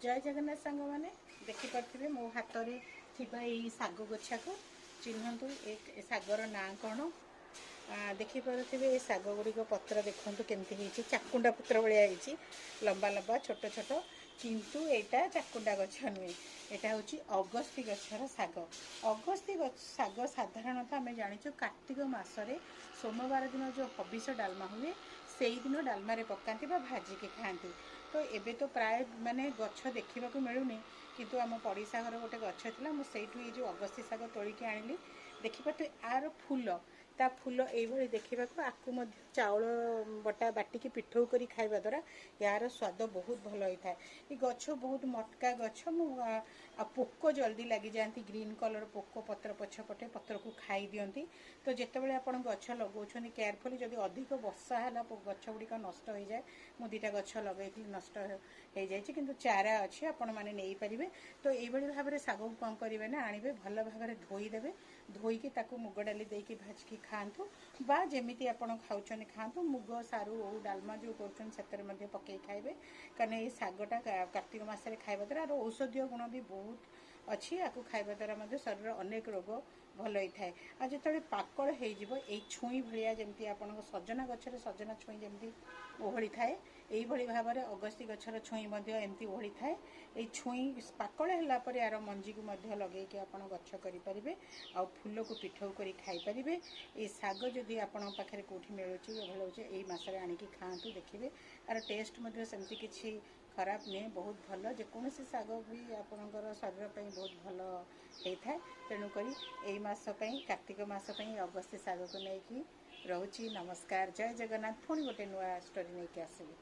जय जगन्नाथ सांग मैंने देखिपे मो हाथ में थी शाग गोछा को चिन्हतु ए शागर ना कौन देखिपे शाग गुड़िक पत्र देखु केमती चाकुंडा पत्र भाया लंबा लंबा छोट छोट किंतु एटा चाकुंडा गछ नुहे यहाँ हूँ अगस्ती गछर शाग अगस्ती शाग साधारणतः आम जाचु कार्तिक मसरे सोमवार दिन जो हबिष डालमा हुए से दिन डालमारे पकाती भाजिकी खाती। तो एबे तो प्राय माने गछ देखा मिलूनी किंतु आम पड़िशा घर गोटे गछ था मुझे ये जो अगस्ती शाग तोलिकी आनिली देखिपे आर फूल ता फूल ये देखा आपको चाउल बटा बाटिकी पिठौ कर खाଇବା द्वारा यार स्वाद बहुत भल होता है। ये गछ बहुत मटका गछ पोक जल्दी लगी जाती ग्रीन कलर पोक पत्र पछपटे पत्र को खाई दियंती। तो जितेबाला आप गछ लगाउछन केयरफुली जदि अधिक वर्षा है गछ गुड़िक नष्ट हो जाए मु दुटा गछ लगे नष्ट हो जाए किंतु चारा अच्छी आपण मैंने नहीं पारे। तो ये भाव में शाग को कौन करेंगे ना आणवे भल भाव में धोईदेवे धोईकी मुग डाली देकी भाजिकी खातु बा जमी आप खाऊन खातु मुग सारू डालमा जो कर पकई खाइबे कारण ये शागटा कार्तिक मासरे खाइबा द्वारा औषधीय गुण भी बहुत अच्छी आपको खाइबा द्वारा शरीर अनेक रोग भल होता है। आ जो पाकड़ हो छुई भाया जमी आप सजना गचर सजना छुई जमी ओहली थाए यही भाव में अगस्ती गचर छुई एमती ओहली थाए। ये छुई पाकड़ है यार मंजी को लगे आप गछ करें आ फूल को पिठौ कर खाईपर। ये शाग जदि आपण पाखे कौटी मिलूँ भल यही मसरे आणिकी खातु देखिए यार टेस्ट सेमती किसी खराब नहीं बहुत भल जेकोसी शाग भी आपणकर शरीर पर बहुत भल होता है। तेणुक यही मसपाई कार्तिक मसपाई अगस्ती शाग को लेकिन रोची। नमस्कार जय जगन्नाथ पुणी गोटे नुआ स्टोरी नहीं आसबि।